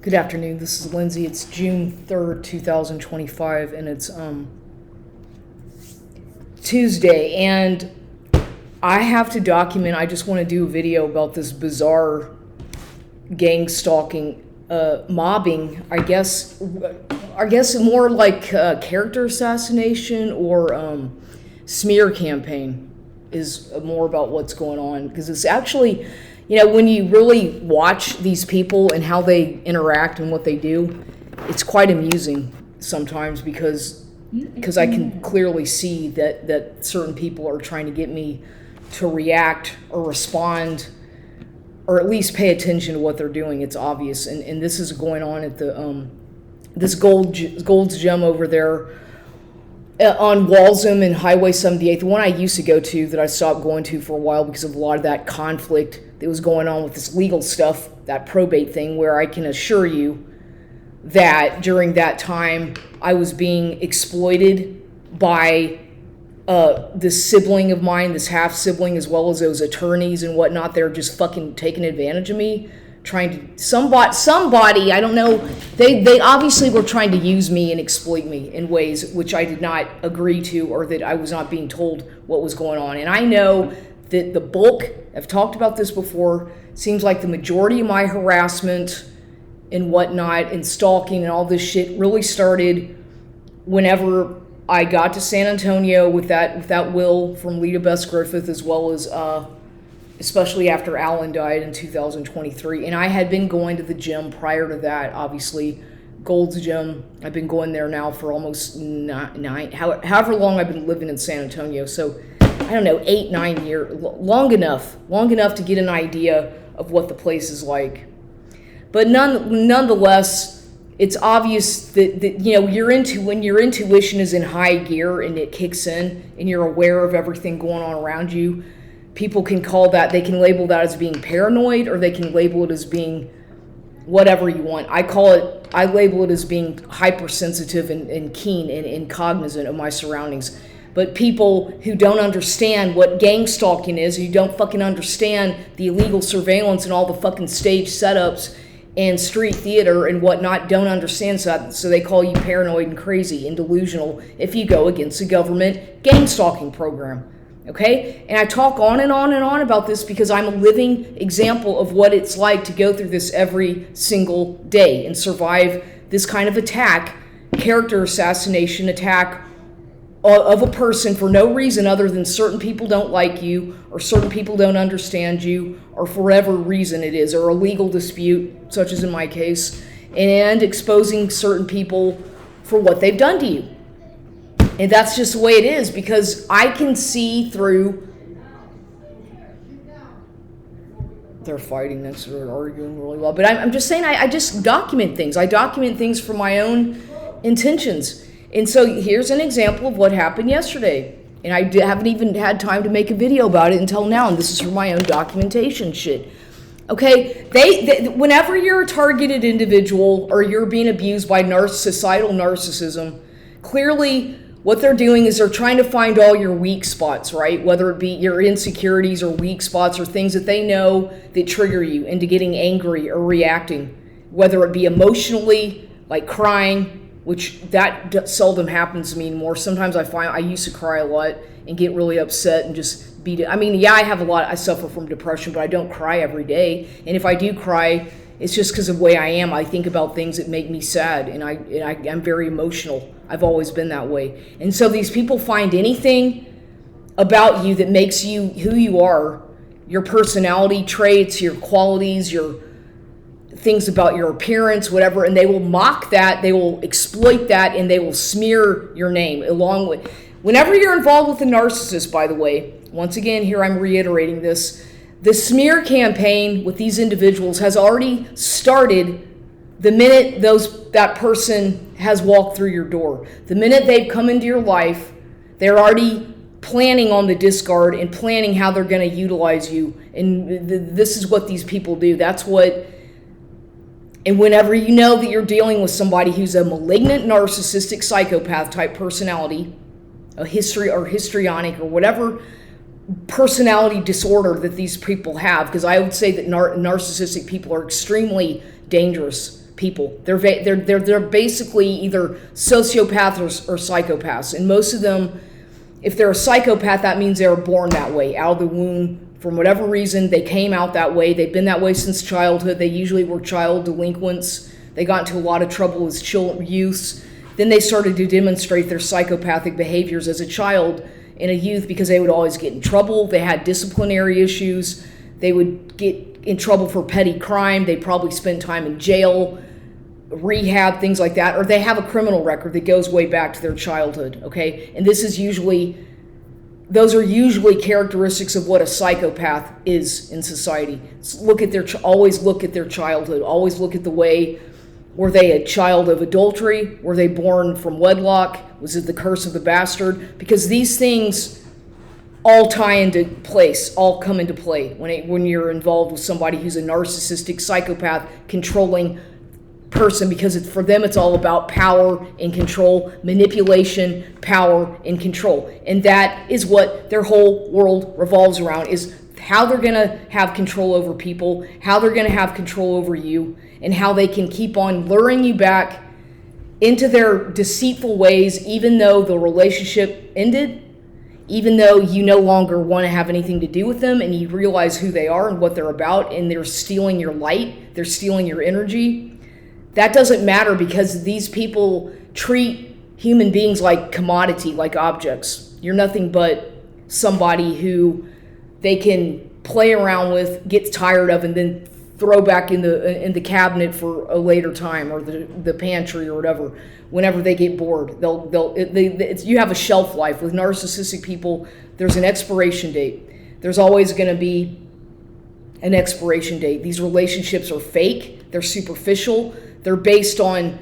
Good afternoon. This is Lindsay. It's June 3rd, 2025, and it's Tuesday. And I have to document, I just want to do a video about this bizarre gang stalking, mobbing, I guess more like character assassination or smear campaign is more about what's going on. Because it's actually, when you really watch these people and how they interact and what they do, it's quite amusing sometimes because I can clearly see that certain people are trying to get me to react or respond or at least pay attention to what they're doing. It's obvious. And this is going on at the this Gold's Gym over there on Walsham and Highway 78, the one I used to go to that I stopped going to for a while because of a lot of that conflict that was going on with this legal stuff, that probate thing, where I can assure you that during that time I was being exploited by this sibling of mine, this half sibling, as well as those attorneys and whatnot. They're just fucking taking advantage of me, trying to somebody I don't know, they obviously were trying to use me and exploit me in ways which I did not agree to, or that I was not being told what was going on. And I know that the bulk, I've talked about this before, seems like the majority of my harassment and whatnot and stalking and all this shit really started whenever I got to San Antonio with that will from Lita Bess Griffith, as well as especially after Alan died in 2023. And I had been going to the gym prior to that, obviously, Gold's Gym. I've been going there now for almost however long I've been living in San Antonio. So, I don't know, 8-9 years, long enough to get an idea of what the place is like. But nonetheless, it's obvious that when your intuition is in high gear and it kicks in and you're aware of everything going on around you, people can they can label that as being paranoid, or they can label it as being whatever you want. I label it as being hypersensitive and keen and cognizant of my surroundings. But people who don't understand what gang stalking is, who don't fucking understand the illegal surveillance and all the fucking stage setups and street theater and whatnot, don't understand that. So they call you paranoid and crazy and delusional if you go against the government gang stalking program. Okay? And I talk on and on and on about this because I'm a living example of what it's like to go through this every single day and survive this kind of attack, character assassination attack of a person for no reason other than certain people don't like you, or certain people don't understand you, or for whatever reason it is, or a legal dispute, such as in my case, and exposing certain people for what they've done to you. And that's just the way it is, because I can see through. They're fighting next to her, arguing really well. But I'm just saying, I just document things. I document things for my own intentions. And so here's an example of what happened yesterday. And I haven't even had time to make a video about it until now. And this is for my own documentation shit. Okay? Whenever you're a targeted individual or you're being abused by societal narcissism, clearly what they're doing is they're trying to find all your weak spots, right? Whether it be your insecurities or weak spots or things that they know that trigger you into getting angry or reacting. Whether it be emotionally, like crying, which that seldom happens to me anymore. Sometimes I find I used to cry a lot and get really upset and just beat it. I mean, yeah, I suffer from depression, but I don't cry every day. And if I do cry, it's just because of the way I am. I think about things that make me sad, and I'm very emotional. I've always been that way. And so these people find anything about you that makes you who you are, your personality traits, your qualities, your things about your appearance, whatever, and they will mock that, they will exploit that, and they will smear your name along with. Whenever you're involved with a narcissist, by the way, once again, here I'm reiterating this, the smear campaign with these individuals has already started the minute that person has walked through your door. The minute they've come into your life, they're already planning on the discard and planning how they're going to utilize you. And this is what these people do. And whenever you know that you're dealing with somebody who's a malignant, narcissistic, psychopath type personality, a histrionic, or whatever personality disorder that these people have, because I would say that narcissistic people are extremely dangerous people. They're basically either sociopaths or psychopaths. And most of them, if they're a psychopath, that means they were born that way, out of the womb. From whatever reason, they came out that way. They've been that way since childhood. They usually were child delinquents. They got into a lot of trouble as youths. Then they started to demonstrate their psychopathic behaviors as a child and a youth because they would always get in trouble. They had disciplinary issues. They would get in trouble for petty crime. They probably spent time in jail, rehab, things like that. Or they have a criminal record that goes way back to their childhood, okay? And those are usually characteristics of what a psychopath is in society. Always look at their childhood. Always look at the way, were they a child of adultery? Were they born from wedlock? Was it the curse of the bastard? Because these things all tie into place, all come into play when you're involved with somebody who's a narcissistic psychopath controlling person, because for them it's all about power and control, manipulation, power and control. And that is what their whole world revolves around, is how they're going to have control over people, how they're going to have control over you, and how they can keep on luring you back into their deceitful ways, even though the relationship ended, even though you no longer want to have anything to do with them, and you realize who they are and what they're about, and they're stealing your light, they're stealing your energy. That doesn't matter, because these people treat human beings like commodity, like objects. You're nothing but somebody who they can play around with, get tired of, and then throw back in the cabinet for a later time, or the pantry or whatever. Whenever they get bored, you have a shelf life. With narcissistic people, there's an expiration date. There's always going to be an expiration date. These relationships are fake. They're superficial. They're based on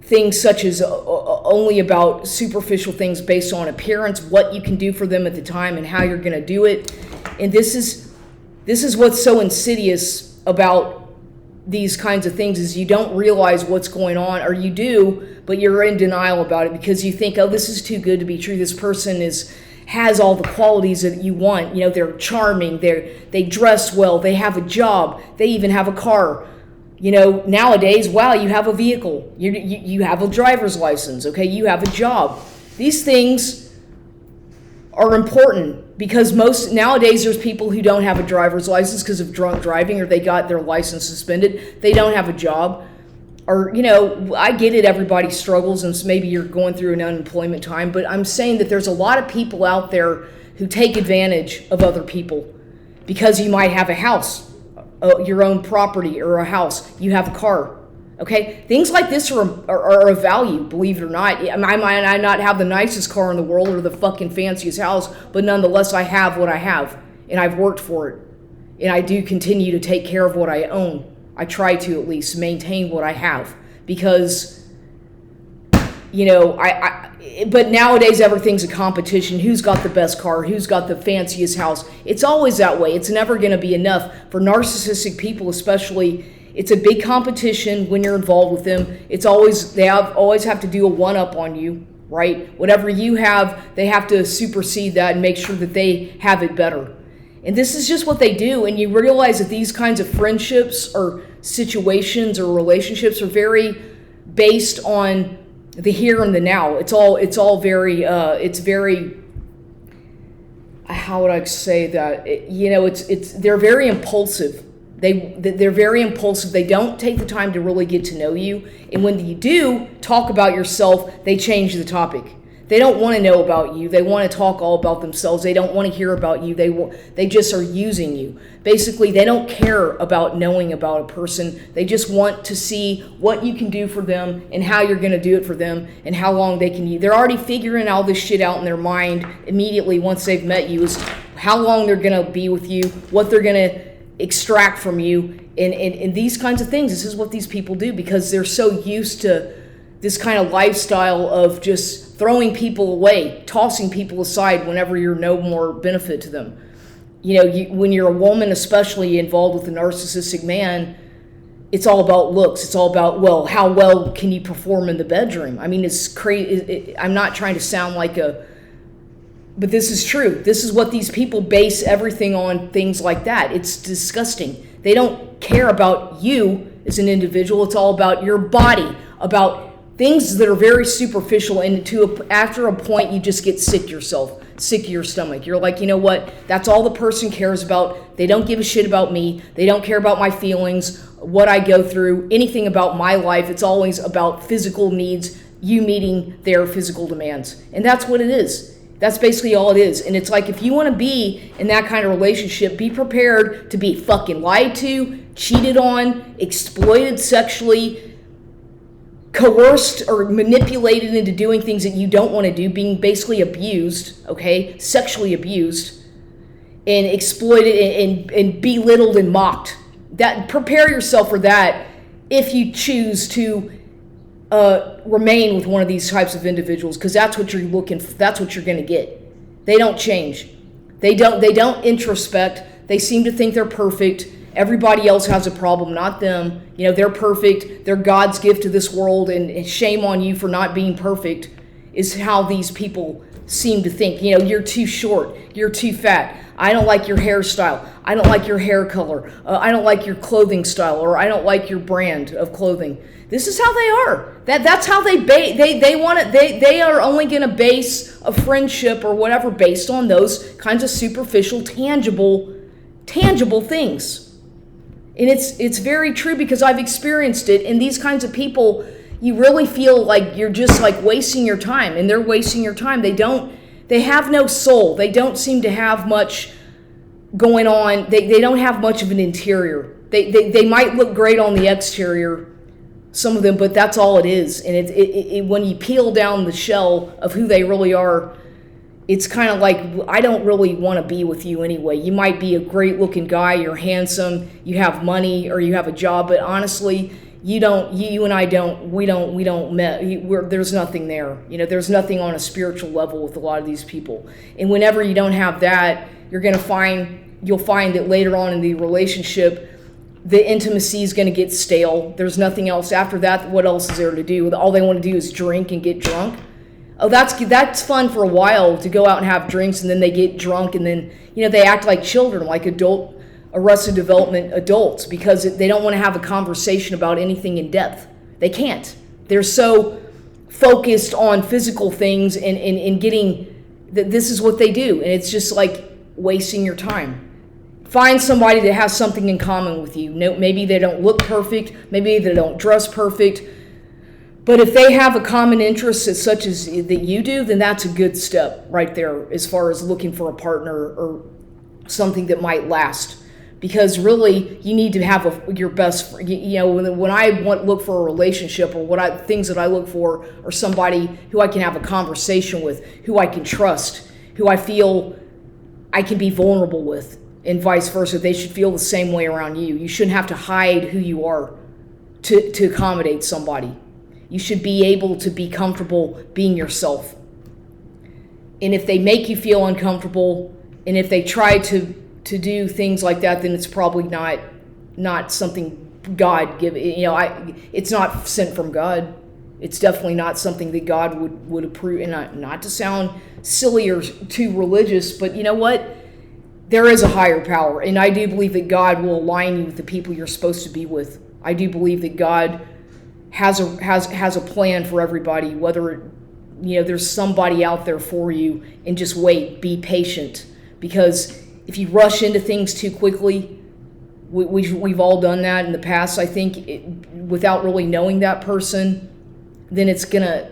things such as only about superficial things based on appearance, what you can do for them at the time, and how you're going to do it. And this is what's so insidious about these kinds of things, is you don't realize what's going on, or you do, but you're in denial about it because you think, oh, this is too good to be true. This person has all the qualities that you want. They're charming. They dress well. They have a job. They even have a car. Nowadays, wow, you have a vehicle. You have a driver's license. Okay, you have a job. These things are important, because nowadays there's people who don't have a driver's license because of drunk driving, or they got their license suspended. They don't have a job. Or, I get it, everybody struggles, and maybe you're going through an unemployment time, but I'm saying that there's a lot of people out there who take advantage of other people because you might have a house, your own property, or a house, you have a car. Okay, things like this are of value, believe it or not. I might not have the nicest car in the world or the fucking fanciest house, but nonetheless, I have what I have, and I've worked for it, and I do continue to take care of what I own. I try to at least maintain what I have, because, but nowadays everything's a competition. Who's got the best car? Who's got the fanciest house? It's always that way. It's never going to be enough. For narcissistic people especially, it's a big competition when you're involved with them. They always have to do a one-up on you, right? Whatever you have, they have to supersede that and make sure that they have it better. And this is just what they do. And you realize that these kinds of friendships or situations or relationships are very based on the here and the now. It's all very, how would I say that? They're very impulsive. They're very impulsive. They don't take the time to really get to know you. And when you do talk about yourself, they change the topic. They don't want to know about you. They want to talk all about themselves. They don't want to hear about you. They just are using you. Basically, they don't care about knowing about a person. They just want to see what you can do for them and how you're going to do it for them and how long they can use. They're already figuring all this shit out in their mind immediately once they've met you, is how long they're going to be with you, what they're going to extract from you, and these kinds of things. This is what these people do, because they're so used to this kind of lifestyle of just throwing people away, tossing people aside whenever you're no more benefit to them. When you're a woman, especially involved with a narcissistic man, it's all about looks. It's all about, well, how well can you perform in the bedroom? I mean, it's crazy. I'm not trying to sound like but this is true. This is what these people base everything on, things like that. It's disgusting. They don't care about you as an individual. It's all about your body, about things that are very superficial, and after a point you just get sick yourself, sick of your stomach. You're like, you know what? That's all the person cares about. They don't give a shit about me. They don't care about my feelings, what I go through, anything about my life. It's always about physical needs, you meeting their physical demands. And that's what it is. That's basically all it is. And it's like, if you want to be in that kind of relationship, be prepared to be fucking lied to, cheated on, exploited sexually, coerced or manipulated into doing things that you don't want to do, being basically abused, okay, sexually abused, and exploited and belittled and mocked. That, prepare yourself for that if you choose to remain with one of these types of individuals, because that's what you're looking for. That's what you're going to get. They don't change. They don't introspect. They seem to think they're perfect. Everybody else has a problem, not them. You know, they're perfect. They're God's gift to this world, and shame on you for not being perfect is how these people seem to think. You know, you're too short. You're too fat. I don't like your hairstyle. I don't like your hair color. I don't like your clothing style, or I don't like your brand of clothing. This is how they are. That's how they want it. They are only going to base a friendship or whatever based on those kinds of superficial, tangible things. And it's very true, because I've experienced it. And these kinds of people, you really feel like you're just like wasting your time, and they're wasting your time. They have no soul. They don't seem to have much going on. They don't have much of an interior. They might look great on the exterior, some of them, but that's all it is. And it when you peel down the shell of who they really are, it's kind of like, I don't really want to be with you anyway. You might be a great looking guy, you're handsome, you have money, or you have a job, but honestly, you and I don't there's nothing there. You know, there's nothing on a spiritual level with a lot of these people. And whenever you don't have that, you'll find that later on in the relationship, the intimacy is going to get stale. There's nothing else after that. What else is there to do? All they want to do is drink and get drunk. Oh, that's fun for a while, to go out and have drinks, and then they get drunk, and then, you know, they act like children, like Arrested Development adults, because they don't want to have a conversation about anything in depth. They can't. They're so focused on physical things and getting that this is what they do, and it's just like wasting your time. Find somebody that has something in common with you. Maybe they don't look perfect, maybe they don't dress perfect, but if they have a common interest such as that you do, then that's a good step right there as far as looking for a partner or something that might last. Because really, you need to have your best. You know, when I look for a relationship, or things that I look for are somebody who I can have a conversation with, who I can trust, who I feel I can be vulnerable with, and vice versa. They should feel the same way around you. You shouldn't have to hide who you are to accommodate somebody. You should be able to be comfortable being yourself. And if they make you feel uncomfortable, and if they try to do things like that, then it's probably not something God give. You know, it's not sent from God. It's definitely not something that God would approve. And not to sound silly or too religious, but you know what? There is a higher power, and I do believe that God will align you with the people you're supposed to be with. I do believe that God has a plan for everybody. Whether there's somebody out there for you, and just wait, be patient, because if you rush into things too quickly, we've all done that in the past. I think without really knowing that person, then it's gonna,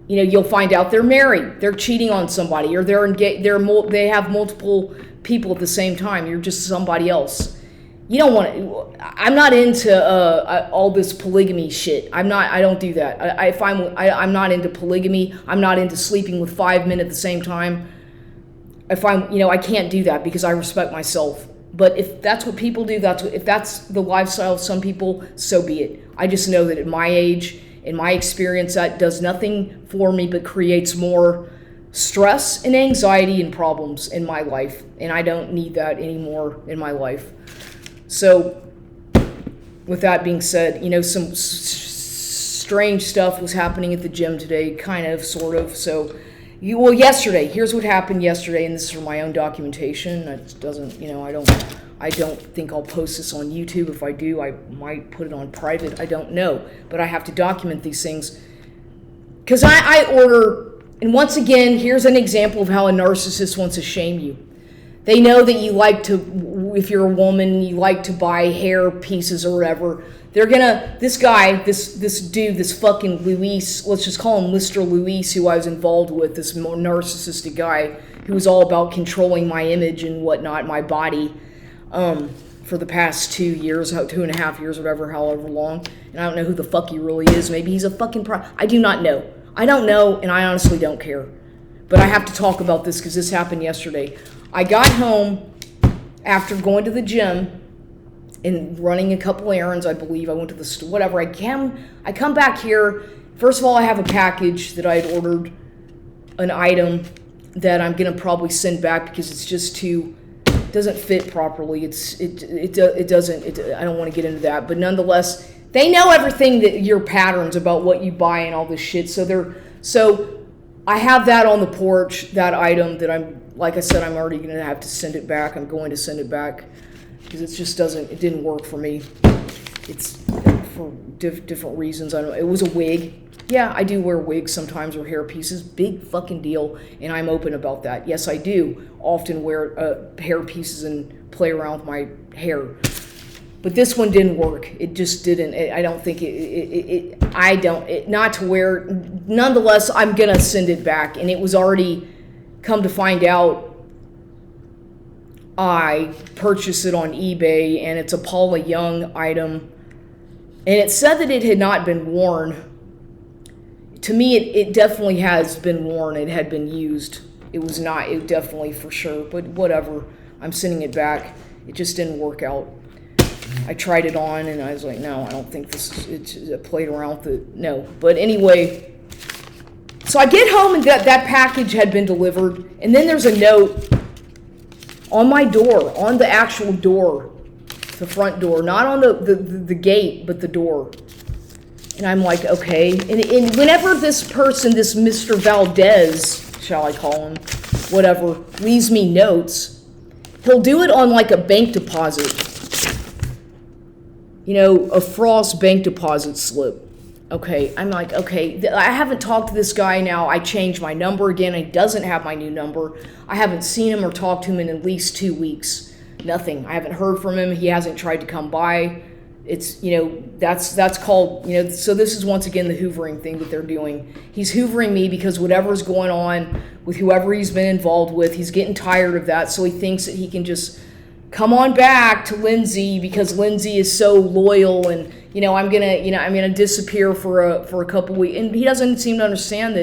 you'll find out they're married, they're cheating on somebody, or they have multiple people at the same time. You're just somebody else. You don't want to. I'm not into all this polygamy shit. I don't do that. I'm not into polygamy. I'm not into sleeping with 5 men at the same time. I can't do that because I respect myself. But if that's what people do, if that's the lifestyle of some people, so be it. I just know that at my age, in my experience, that does nothing for me but creates more stress and anxiety and problems in my life. And I don't need that anymore in my life. So with that being said, some strange stuff was happening at the gym today, kind of, sort of. So yesterday, here's what happened yesterday, and this is from my own documentation. It doesn't, I don't I don't think I'll post this on YouTube. If I do, I might put it on private. I don't know. But I have to document these things. Because I order, and once again, here's an example of how a narcissist wants to shame you. They know that you like to, if you're a woman, you like to buy hair pieces or whatever. They're gonna, this guy, this dude, this fucking Luis, let's just call him Mr. Luis, who I was involved with, this more narcissistic guy who was all about controlling my image and whatnot, my body, for the past 2 years, 2.5 years, whatever, however long. And I don't know who the fuck he really is. Maybe he's a fucking I do not know. I don't know, and I honestly don't care. But I have to talk about this because this happened yesterday. I got home after going to the gym and running a couple errands, I believe. I went to the store, whatever. I come back here. First of all, I have a package that I had ordered, an item that I'm going to probably send back because it's just too, doesn't fit properly. It doesn't, I don't want to get into that. But nonetheless, they know everything, that your patterns about what you buy and all this shit. So I have that on the porch, that item that like I said, I'm already going to have to send it back. I'm going to send it back because it didn't work for me. It's for different reasons. I don't know. It was a wig. Yeah, I do wear wigs sometimes, or hair pieces. Big fucking deal, and I'm open about that. Yes, I do often wear hair pieces and play around with my hair. But this one didn't work. It just didn't. I don't think not to wear. Nonetheless, I'm going to send it back. And it was already, come to find out, I purchased it on eBay, and it's a Paula Young item. And it said that it had not been worn. To me, it definitely has been worn. It had been used. It was not, it definitely for sure. But whatever. I'm sending it back. It just didn't work out. I tried it on, and I was like, no, I don't think this is, I played around with it. No. But anyway, so I get home, and that package had been delivered. And then there's a note on my door, on the actual door, the front door, not on the gate, but the door. And I'm like, okay. And whenever this person, this Mr. Valdez, shall I call him, whatever, leaves me notes, he'll do it on like a bank deposit. You know, a Frost bank deposit slip. Okay, I'm like, okay, I haven't talked to this guy now. I changed my number again. He doesn't have my new number. I haven't seen him or talked to him in at least 2 weeks. Nothing. I haven't heard from him. He hasn't tried to come by. It's, you know, that's called, you know, so this is once again the hoovering thing that they're doing. He's hoovering me because whatever's going on with whoever he's been involved with, he's getting tired of that, so he thinks that he can just come on back to Lindsay because Lindsay is so loyal, and you know I'm gonna disappear for a couple weeks, and he doesn't seem to understand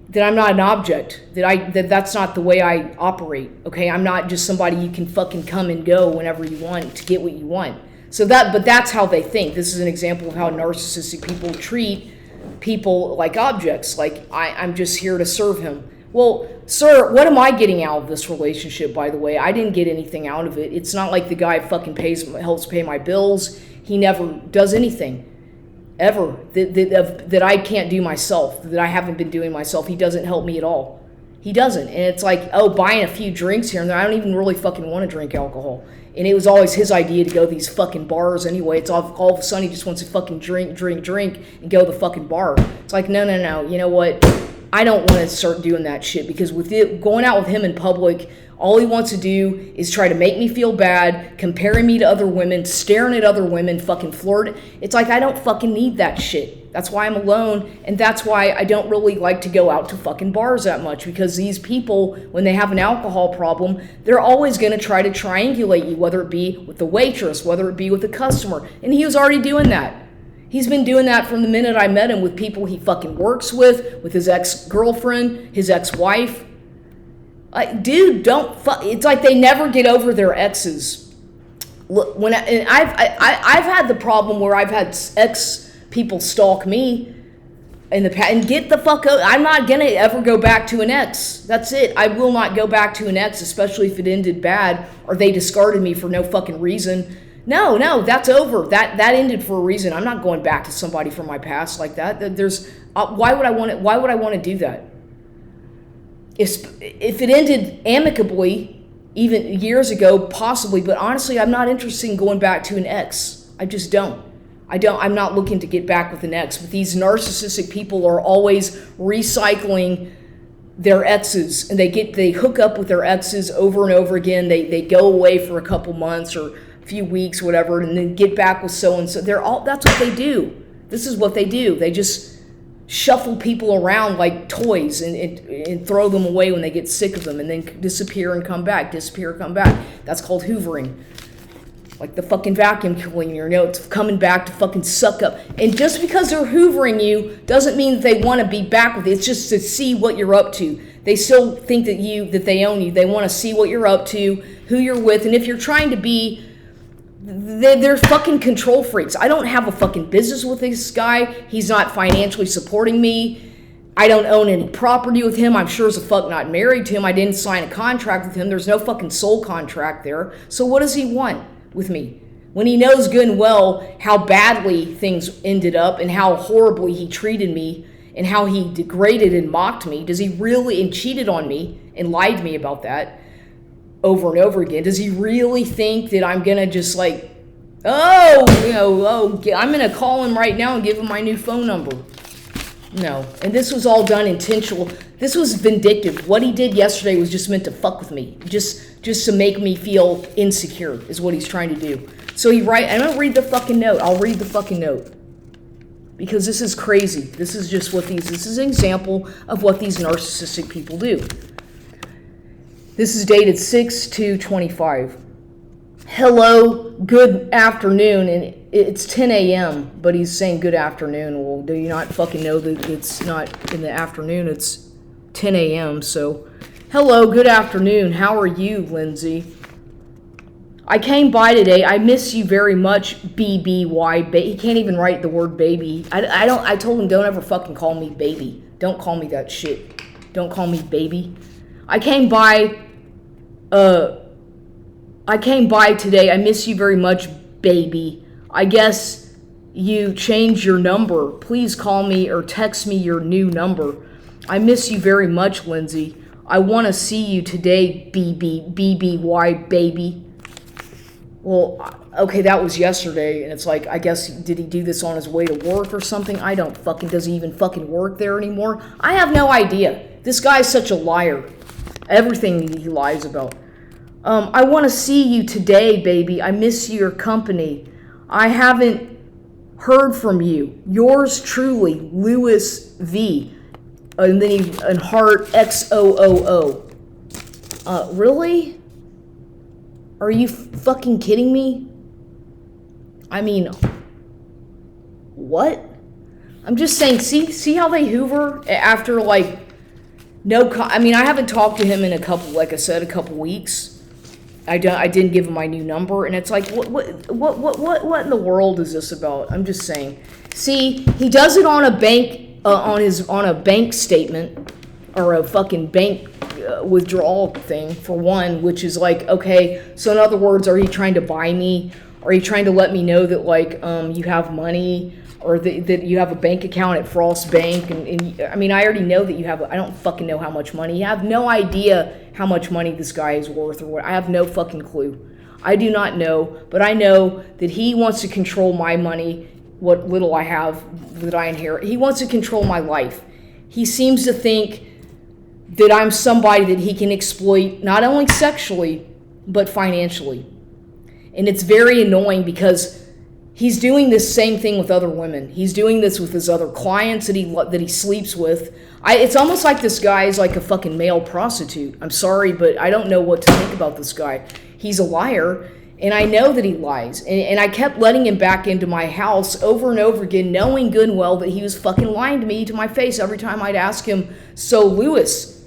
that I'm not an object, that's not the way I operate. Okay, I'm not just somebody you can fucking come and go whenever you want to get what you want. But that's how they think. This is an example of how narcissistic people treat people like objects. Like I'm just here to serve him. Well, sir, what am I getting out of this relationship, by the way? I didn't get anything out of it. It's not like the guy fucking helps pay my bills. He never does anything, ever, that I can't do myself, that I haven't been doing myself. He doesn't help me at all. He doesn't. And it's like, oh, buying a few drinks here and there. I don't even really fucking want to drink alcohol. And it was always his idea to go to these fucking bars anyway. It's all of a sudden he just wants to fucking drink, and go to the fucking bar. It's like, no. You know what? I don't want to start doing that shit because going out with him in public, all he wants to do is try to make me feel bad, comparing me to other women, staring at other women, fucking flirting. It's like, I don't fucking need that shit. That's why I'm alone, and that's why I don't really like to go out to fucking bars that much, because these people, when they have an alcohol problem, they're always going to try to triangulate you, whether it be with the waitress, whether it be with the customer, and he was already doing that. He's been doing that from the minute I met him with people he fucking works with his ex-girlfriend, his ex-wife. Dude, it's like they never get over their exes. Look, I've had the problem where I've had ex people stalk me in the past, and get the fuck out. I'm not gonna ever go back to an ex. That's it. I will not go back to an ex, especially if it ended bad or they discarded me for no fucking reason. No, that's over. That ended for a reason. I'm not going back to somebody from my past like that. There's why would I want to do that? If it ended amicably, even years ago, possibly, but honestly, I'm not interested in going back to an ex. I just don't. I'm not looking to get back with an ex, but these narcissistic people are always recycling their exes, and they hook up with their exes over and over again. They go away for a couple months or a few weeks, whatever, and then get back with so and so. That's what they do. This is what they do. They just shuffle people around like toys and throw them away when they get sick of them, and then disappear and come back, disappear, come back. That's called hoovering. Like the fucking vacuum cleaner, it's coming back to fucking suck up. And just because they're hoovering you doesn't mean that they want to be back with you. It's just to see what you're up to. They still think that they own you. They want to see what you're up to, who you're with, and if you're trying to be, they're fucking control freaks. I don't have a fucking business with this guy. He's not financially supporting me. I don't own any property with him. I'm sure as a fuck not married to him. I didn't sign a contract with him. There's no fucking soul contract there. So what does he want with me? When he knows good and well how badly things ended up and how horribly he treated me and how he degraded and mocked me, does he really, and cheated on me and lied to me about that over and over again, does he really think that I'm gonna just like, I'm gonna call him right now and give him my new phone number? No. And this was all done intentional. This was vindictive. What he did yesterday was just meant to fuck with me. Just to make me feel insecure is what he's trying to do. So I'm gonna read the fucking note. I'll read the fucking note. Because this is crazy. This is an example of what these narcissistic people do. This is dated 6/2/25. Hello, good afternoon, and it's 10 a.m., but he's saying good afternoon. Well, do you not fucking know that it's not in the afternoon, it's 10 a.m., so hello, good afternoon, how are you, Lindsay? I came by today, I miss you very much, BBY, he can't even write the word baby. I told him don't ever fucking call me baby. Don't call me that shit. Don't call me baby. I came by today. I miss you very much, baby. I guess you changed your number. Please call me or text me your new number. I miss you very much, Lindsay. I want to see you today, BBY, baby. Well, okay, that was yesterday, and it's like, I guess, did he do this on his way to work or something? Does he even fucking work there anymore? I have no idea. This guy's such a liar. Everything he lies about. I want to see you today, baby. I miss your company. I haven't heard from you. Yours truly, Louis V. And then heart XOOO. Really? Are you fucking kidding me? I mean, what? I'm just saying, see how they hoover after like I haven't talked to him in a couple weeks. I didn't give him my new number, and it's like, what in the world is this about? I'm just saying. See, he does it on a bank, on a bank statement, or a fucking bank withdrawal thing, for one, which is like, okay, so in other words, are you trying to buy me? Are you trying to let me know that like you have money, or that you have a bank account at Frost Bank? And I already know that you have. I don't fucking know how much money. I have no idea how much money this guy is worth, or what. I have no fucking clue. I do not know, but I know that he wants to control my money, what little I have that I inherit. He wants to control my life. He seems to think that I'm somebody that he can exploit, not only sexually, but financially. And it's very annoying because he's doing this same thing with other women. He's doing this with his other clients that he sleeps with. It's almost like this guy is like a fucking male prostitute. I'm sorry, but I don't know what to think about this guy. He's a liar, and I know that he lies. And I kept letting him back into my house over and over again, knowing good and well that he was fucking lying to me to my face every time I'd ask him, so Louis,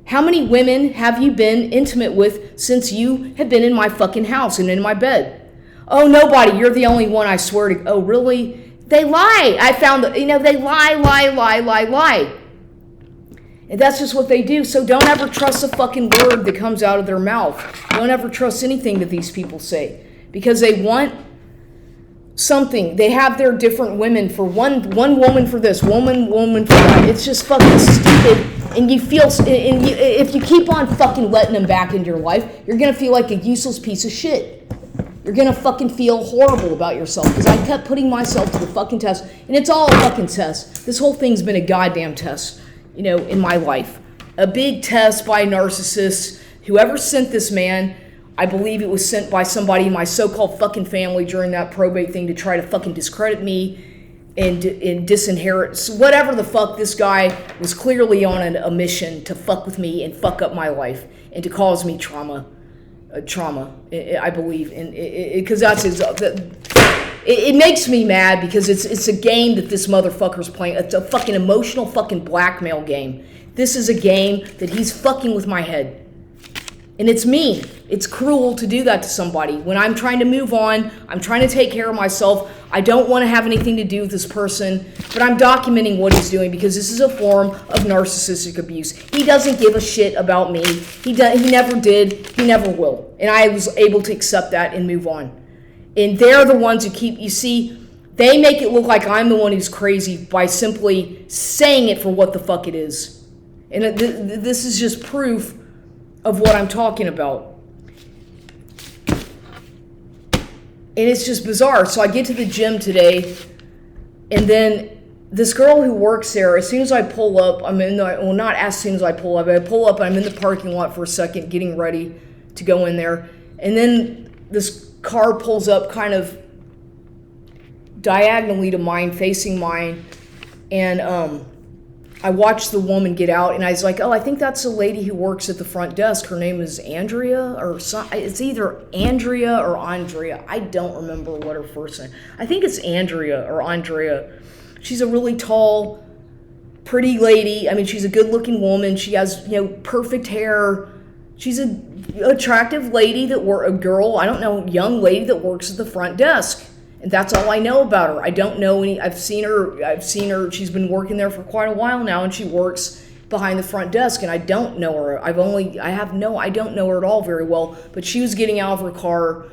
how many women have you been intimate with since you have been in my fucking house and in my bed? Oh, nobody. You're the only one, I swear to. Oh, really? They lie. I found that, they lie. And that's just what they do. So don't ever trust a fucking word that comes out of their mouth. Don't ever trust anything that these people say. Because they want something. They have their different women for one woman for this, woman for that. It's just fucking stupid. And you feel, if you keep on fucking letting them back into your life, you're gonna feel like a useless piece of shit. You're gonna fucking feel horrible about yourself, because I kept putting myself to the fucking test, and it's all a fucking test. This whole thing's been a goddamn test, in my life. A big test by narcissists. Whoever sent this man, I believe it was sent by somebody in my so-called fucking family during that probate thing to try to fucking discredit me and disinherit. So whatever the fuck, this guy was clearly on a mission to fuck with me and fuck up my life and to cause me trauma, I believe. And because that's his... It makes me mad because it's a game that this motherfucker's playing. It's a fucking emotional fucking blackmail game. This is a game that he's fucking with my head. And it's mean. It's cruel to do that to somebody. When I'm trying to move on, I'm trying to take care of myself, I don't want to have anything to do with this person, but I'm documenting what he's doing because this is a form of narcissistic abuse. He doesn't give a shit about me. He never did. He never will. And I was able to accept that and move on. And they're the ones who they make it look like I'm the one who's crazy by simply saying it for what the fuck it is. And this is just proof of what I'm talking about. And it's just bizarre. So I get to the gym today, and then this girl who works there, as soon as I pull up, not as soon as I pull up, I pull up, I'm in the parking lot for a second, getting ready to go in there. And then this car pulls up kind of diagonally to mine, facing mine, and I watched the woman get out, and I was like, oh, I think that's a lady who works at the front desk. Her name is Andrea, it's either Andrea or Andrea. I don't remember what her first name. I think it's Andrea or Andrea. She's a really tall, pretty lady. I mean, she's a good-looking woman. She has, perfect hair. She's an attractive lady young lady that works at the front desk. And that's all I know about her. I don't know I've seen her, she's been working there for quite a while now, and she works behind the front desk, and I don't know her. I don't know her at all very well, but she was getting out of her car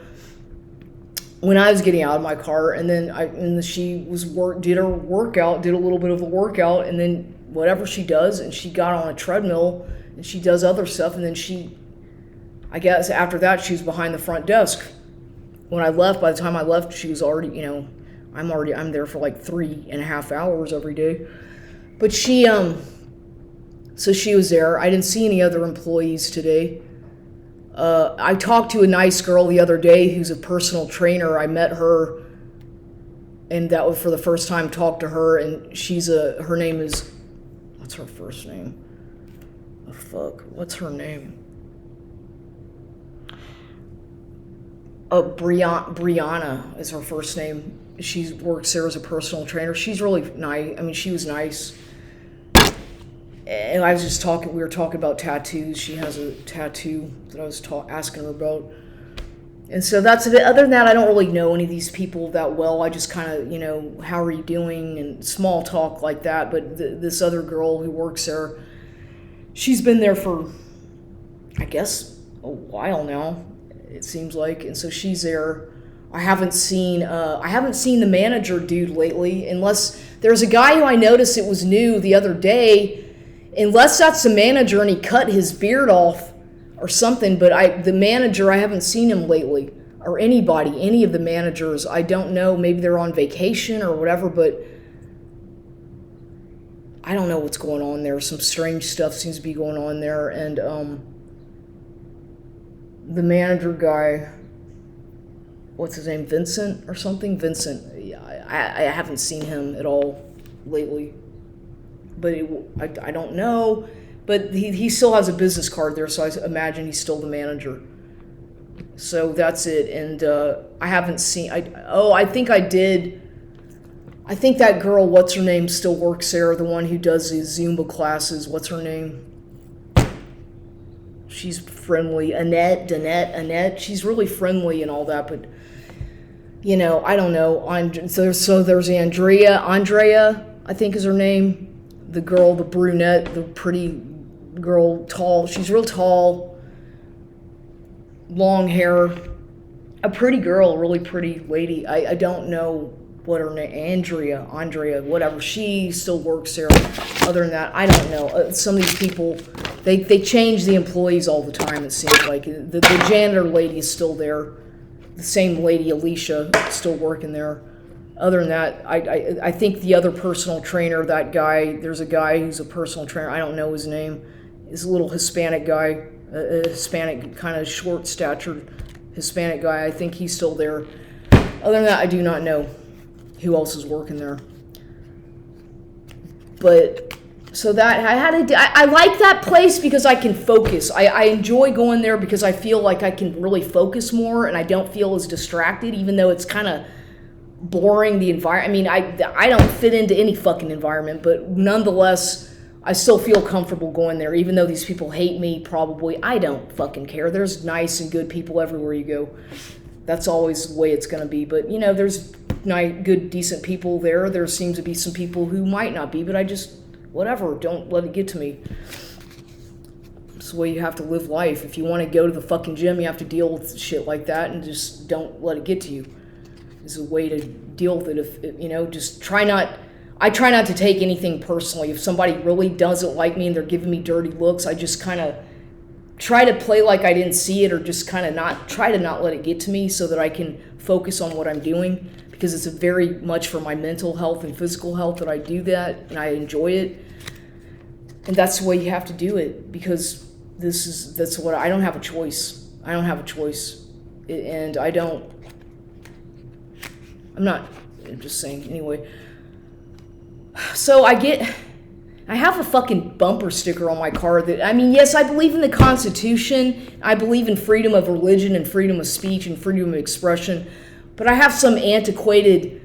when I was getting out of my car, and then she did her workout, did a little bit of a workout, and then whatever she does, and she got on a treadmill, and she does other stuff, and then I guess after that, she was behind the front desk. When I left, by the time I left, she was already, I'm there for like 3.5 hours every day. But so she was there. I didn't see any other employees today. I talked to a nice girl the other day who's a personal trainer. I met her, and that was for the first time, talked to her, and her name is, what's her first name? Oh, fuck, what's her name? Brianna is her first name. She works there as a personal trainer. She's really nice. I mean, she was nice. And we were talking about tattoos. She has a tattoo that I was asking her about. And so that's it. Other than that, I don't really know any of these people that well. I just kind of, how are you doing? And small talk like that. But this other girl who works there, she's been there for, I guess, a while now, it seems like. And so she's there. I haven't seen the manager dude lately, unless there's a guy who I noticed it was new the other day. Unless that's the manager and he cut his beard off or something, but the manager, I haven't seen him lately, or any of the managers. I don't know, maybe they're on vacation or whatever, but I don't know what's going on there. Some strange stuff seems to be going on there, and the manager guy, what's his name, Vincent or something? Vincent, I haven't seen him at all lately. But I don't know. But he still has a business card there, so I imagine he's still the manager. So that's it. And I haven't seen... I think I did... I think that girl, what's her name, still works there. The one who does these Zumba classes. What's her name? She's friendly. Annette. She's really friendly and all that, but... I don't know. So there's Andrea, I think is her name. The girl, the brunette, the pretty girl, tall. She's real tall, long hair. a pretty girl, a really pretty lady. I don't know what her name, Andrea, whatever. She still works there. Other than that, I don't know. Some of these people, they change the employees all the time, it seems like. The janitor lady is still there. The same lady, Alicia, still working there. Other than that, I think the other personal trainer, that guy, there's a guy who's a personal trainer, I don't know his name, is a little Hispanic guy, a Hispanic, kind of short-statured Hispanic guy. I think he's still there. Other than that, I do not know who else is working there. But so that I like that place because I can focus. I enjoy going there because I feel like I can really focus more and I don't feel as distracted, even though it's kind of boring, the environment. I mean, I don't fit into any fucking environment, but nonetheless, I still feel comfortable going there, even though these people hate me, probably. I don't fucking care. There's nice and good people everywhere you go. That's always the way it's going to be. But, you know, there's good, decent people there. There seems to be some people who might not be, but I just, whatever, don't let it get to me. It's the way you have to live life. If you want to go to the fucking gym, you have to deal with shit like that and just don't let it get to you. Is a way to deal with it. If you know, just I try not to take anything personally. If somebody really doesn't like me and they're giving me dirty looks, I just kind of try to play like I didn't see it, or just kind of not let it get to me so that I can focus on what I'm doing, because it's very much for my mental health and physical health that I do that, and I enjoy it. And that's the way you have to do it, because that's what I don't have a choice. I don't have a choice. And I'm just saying, anyway. So I have a fucking bumper sticker on my car that, I mean, yes, I believe in the Constitution. I believe in freedom of religion and freedom of speech and freedom of expression. But I have some antiquated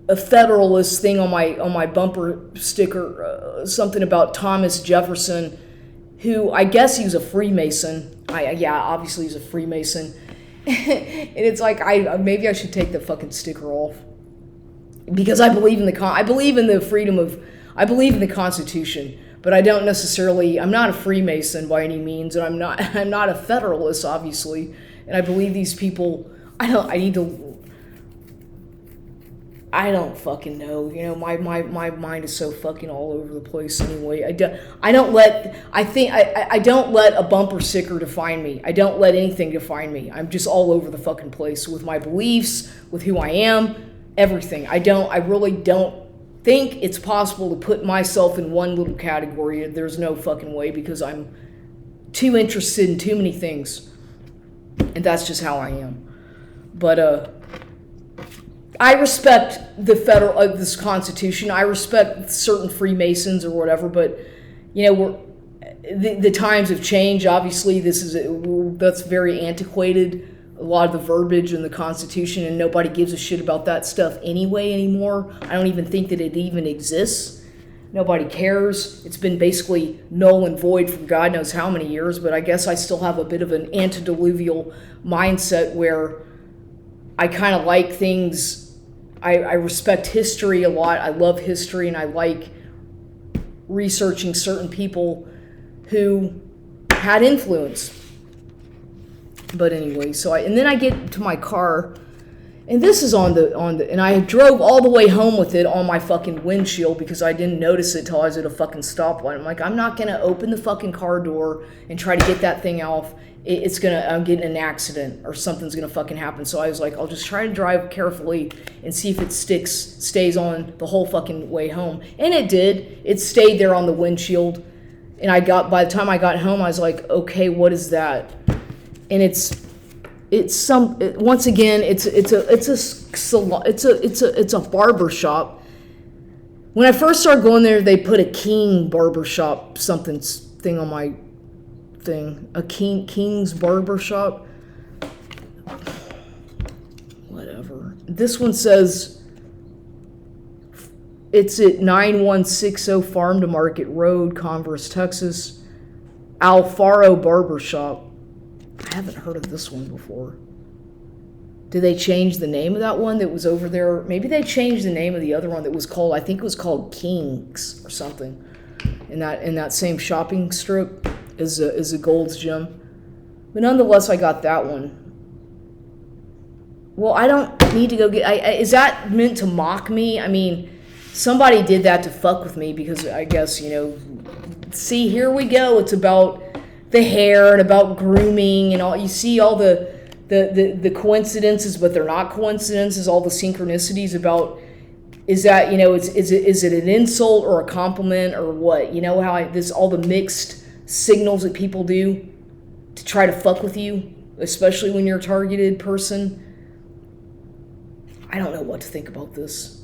Federalist thing on my bumper sticker, something about Thomas Jefferson, who I guess he was a Freemason. Obviously he's a Freemason. And it's like, maybe I should take the fucking sticker off, because I believe in the Constitution, but I don't necessarily. I'm not a Freemason by any means, and I'm not a Federalist, obviously. And I believe these people. I don't fucking know. You know, my mind is so fucking all over the place anyway. I don't let a bumper sticker define me. I don't let anything define me. I'm just all over the fucking place with my beliefs, with who I am, everything. I really don't think it's possible to put myself in one little category. There's no fucking way, because I'm too interested in too many things. And that's just how I am. But, I respect this Constitution. I respect certain Freemasons or whatever, but you know, the times have changed. Obviously, that's very antiquated. A lot of the verbiage in the Constitution, and nobody gives a shit about that stuff anymore. I don't even think that it even exists. Nobody cares. It's been basically null and void for God knows how many years. But I guess I still have a bit of an antediluvial mindset where I kind of like things. I respect history a lot. I love history, and I like researching certain people who had influence. But anyway, and then I get to my car, and this is and I drove all the way home with it on my fucking windshield because I didn't notice it till I was at a fucking stoplight. I'm like, I'm not gonna open the fucking car door and try to get that thing off. I'm getting an accident or something's gonna fucking happen. So I was like, I'll just try to drive carefully and see if it stays on the whole fucking way home. And it did. It stayed there on the windshield. And by the time I got home, I was like, okay, what is that? And once again, it's a barber shop. When I first started going there, they put a King barber shop thing on my thing. A King's barber shop. Whatever. This one says it's at 9160 Farm to Market Road, Converse, Texas. Alfaro Barber Shop. I haven't heard of this one before. Did they change the name of that one that was over there? Maybe they changed the name of the other one that was called, I think it was called King's or something. In that same shopping strip is a, Gold's Gym. But nonetheless, I got that one. Well, I don't need to go get. Is that meant to mock me? I mean, somebody did that to fuck with me because I guess, see, here we go. It's about the hair and about grooming and all. You see all the coincidences, but they're not coincidences. All the synchronicities about. Is that, is it an insult or a compliment or what? You know how this all the mixed signals that people do to try to fuck with you, especially when you're a targeted person. I don't know what to think about this,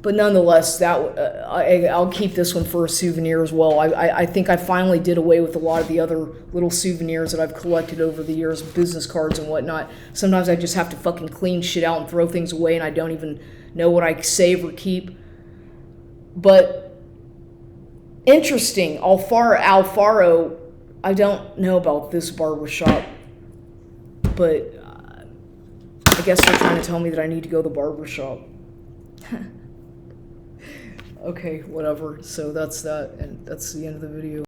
but nonetheless, I'll keep this one for a souvenir as well. I think I finally did away with a lot of the other little souvenirs that I've collected over the years, business cards and whatnot. Sometimes I just have to fucking clean shit out and throw things away, and I don't even know what I save or keep. But interesting, Alfaro. I don't know about this barbershop, but I guess they're trying to tell me that I need to go to the barbershop. Okay, whatever. So that's that, and that's the end of the video.